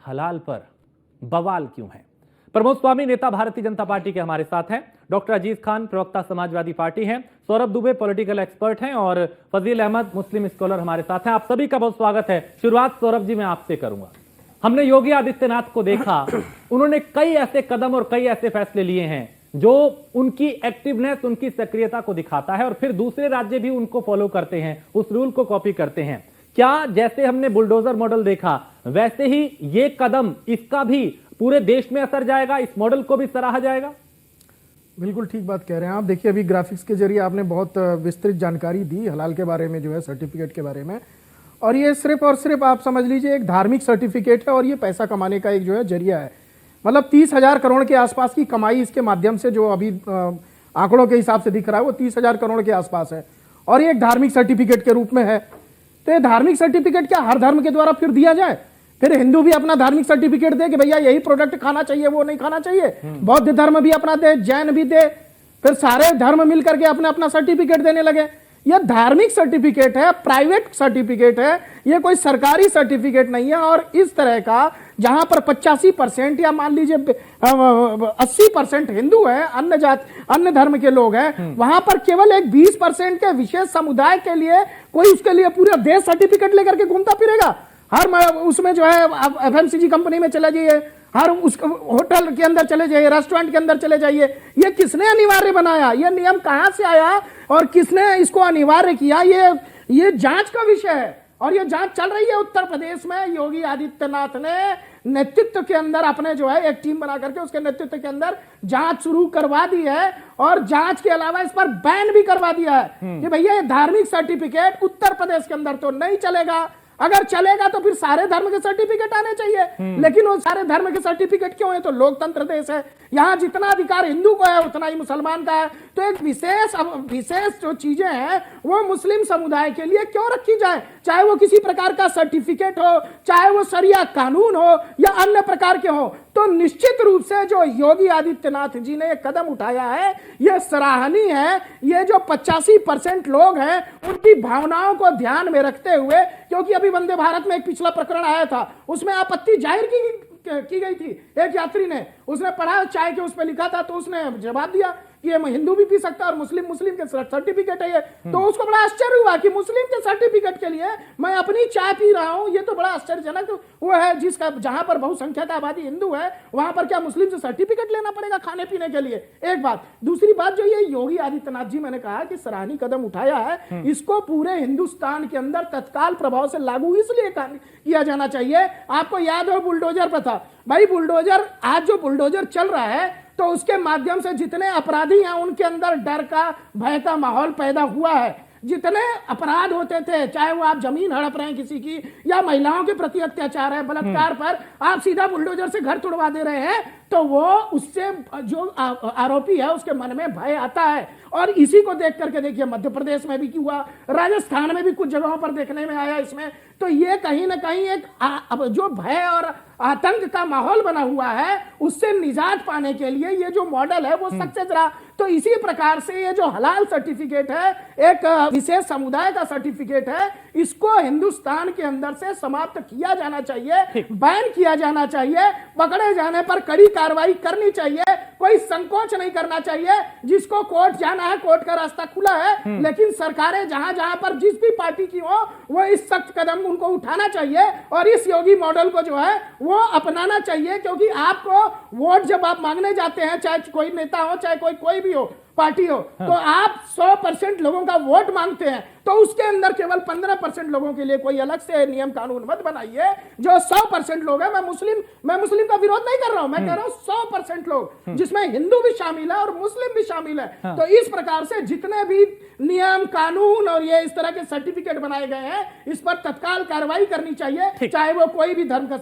हलाल पर बवाल क्यों है? प्रमोद स्वामी नेता भारतीय जनता पार्टी के हमारे साथ हैं, डॉक्टर अजीज खान प्रवक्ता समाजवादी पार्टी हैं, सौरभ दुबे पॉलिटिकल एक्सपर्ट हैं और फजील अहमद मुस्लिम स्कॉलर हमारे साथ हैं। आप सभी का बहुत स्वागत है। शुरुआत सौरभ जी मैं आपसे करूंगा। हमने योगी आदित्यनाथ को देखा, उन्होंने कई ऐसे कदम और कई ऐसे फैसले लिए हैं जो उनकी एक्टिवनेस, उनकी सक्रियता को दिखाता है और फिर दूसरे राज्य भी उनको फॉलो करते हैं, उस रूल को कॉपी करते हैं। क्या जैसे हमने बुलडोजर मॉडल देखा वैसे ही ये कदम, इसका भी पूरे देश में असर जाएगा, इस मॉडल को भी सराहा जाएगा? बिल्कुल ठीक बात कह रहे हैं आप। देखिए अभी ग्राफिक्स के जरिए आपने बहुत विस्तृत जानकारी दी हलाल के बारे में, जो है सर्टिफिकेट के बारे में, और ये सिर्फ और सिर्फ आप समझ लीजिए एक धार्मिक सर्टिफिकेट है और ये पैसा कमाने का एक जो है जरिया है। मतलब 30,000 करोड़ के आसपास की कमाई इसके माध्यम से जो अभी आंकड़ों के हिसाब से दिख रहा है वो 30,000 करोड़ के आसपास है और ये एक धार्मिक सर्टिफिकेट के रूप में है। तो ये धार्मिक सर्टिफिकेट क्या हर धर्म के द्वारा फिर दिया जाए? फिर हिंदू भी अपना धार्मिक सर्टिफिकेट दे कि भैया यही प्रोडक्ट खाना चाहिए, वो नहीं खाना चाहिए। बौद्ध धर्म भी अपना दे, जैन भी दे, फिर सारे धर्म मिलकर के अपना अपना सर्टिफिकेट देने लगे। यह धार्मिक सर्टिफिकेट है, प्राइवेट सर्टिफिकेट है, यह कोई सरकारी सर्टिफिकेट नहीं है। और इस तरह का जहां पर 85% या मान लीजिए 80% हिंदू है, अन्य जाति अन्य धर्म के लोग हैं, वहां पर केवल एक 20% के विशेष समुदाय के लिए कोई उसके लिए पूरा देश सर्टिफिकेट लेकर के घूमता फिरेगा। हर उसमें जो है एफएमसीजी कंपनी में चले जाइए, हर उस होटल के अंदर चले जाइए, रेस्टोरेंट के अंदर चले जाइए। ये किसने अनिवार्य बनाया? ये नियम कहां से आया और किसने इसको अनिवार्य किया? ये जांच का विषय है और ये जांच चल रही है उत्तर प्रदेश में। योगी आदित्यनाथ ने नेतृत्व के अंदर अपने जो है एक टीम बना करके उसके नेतृत्व के अंदर जांच शुरू करवा दी है और जांच के अलावा इस पर बैन भी करवा दिया है कि भैया ये धार्मिक सर्टिफिकेट उत्तर प्रदेश के अंदर तो नहीं चलेगा। अगर चलेगा तो फिर सारे धर्म के सर्टिफिकेट आने चाहिए। लेकिन वो सारे धर्म के सर्टिफिकेट क्यों है? तो लोकतंत्र देश है, यहाँ जितना अधिकार हिंदू को है उतना ही मुसलमान का है। तो एक विशेष जो चीजें हैं वो मुस्लिम समुदाय के लिए क्यों रखी जाए? चाहे वो किसी प्रकार का सर्टिफिकेट हो, चाहे वो शरिया कानून हो या अन्य प्रकार के हो। तो निश्चित रूप से जो योगी आदित्यनाथ जी ने ये कदम उठाया है ये सराहनीय है। ये जो 85% लोग हैं उनकी भावनाओं को ध्यान में रखते हुए, क्योंकि अभी वंदे भारत में एक पिछला प्रकरण आया था, उसमें आपत्ति जाहिर की गई थी। एक यात्री ने, उसने पढ़ा चाय के उस पर लिखा था तो उसने जवाब दिया कि ये हिंदू भी पी सकता है और मुस्लिम के सर्टिफिकेट है ये। तो उसको बड़ा आश्चर्य हुआ कि मुस्लिम के सर्टिफिकेट के लिए मैं अपनी चाय पी रहा हूं, ये तो बड़ा आश्चर्यजनक वो है। जिसका जहां पर बहुसंख्यक आबादी हिंदू है वहां पर क्या मुस्लिम से सर्टिफिकेट लेना पड़ेगा खाने पीने के लिए? एक बात। दूसरी बात, जो ये योगी आदित्यनाथ जी, मैंने कहा कि सराहनीय कदम उठाया है, इसको पूरे हिंदुस्तान के अंदर तत्काल प्रभाव से लागू इसलिए किया जाना चाहिए। आपको याद हो बुलडोजर पर था भाई, बुलडोजर, आज जो बुलडोजर चल रहा है तो उसके माध्यम से जितने अपराधी हैं उनके अंदर डर का, भय का माहौल पैदा हुआ है। जितने अपराध होते थे, चाहे वो आप जमीन हड़प रहे हैं किसी की या महिलाओं के प्रति अत्याचार है, बलात्कार पर आप सीधा बुलडोजर से घर तोड़वा दे रहे हैं, तो वो उससे जो आरोपी है उसके मन में भय आता है। और इसी को देख करके देखिए मध्य प्रदेश में भी हुआ, राजस्थान में भी कुछ जगहों पर देखने में आया इसमें। तो ये कहीं ना कहीं एक जो भय और आतंक का माहौल बना हुआ है उससे निजात पाने के लिए ये जो मॉडल है वो सक्सेस रहा। तो इसी प्रकार से ये जो हलाल सर्टिफिकेट है, एक विशेष समुदाय का सर्टिफिकेट है, इसको हिंदुस्तान के अंदर से समाप्त किया जाना चाहिए, बैन किया जाना चाहिए, पकड़े जाने पर कड़ी कार्रवाई करनी चाहिए, कोई संकोच नहीं करना चाहिए। जिसको कोर्ट जाना है कोर्ट का रास्ता खुला है, लेकिन सरकारें जहां जहां पर जिस भी पार्टी की हो वो इस सख्त कदम उनको उठाना चाहिए और इस योगी मॉडल को जो है वो अपनाना चाहिए। क्योंकि आपको वोट जब आप मांगने जाते हैं, चाहे कोई नेता हो चाहे कोई भी हो, पार्टी हो, तो आप 100% लोगों का वोट मांगते हैं, तो उसके अंदर केवल 15% लोगों के लिए कोई अलग से नियम कानून मत बनाइए। जो 100% लोग हैं, मैं मुस्लिम का विरोध नहीं कर रहा हूं, मैं कह रहा हूं 100% लोग, जिसमें हिंदू भी शामिल है और मुस्लिम भी शामिल है। तो इस प्रकार से जितने भी नियम कानून और ये इस तरह के सर्टिफिकेट बनाए गए हैं इस पर तत्काल कार्रवाई करनी चाहिए, चाहे वो कोई भी धर्म का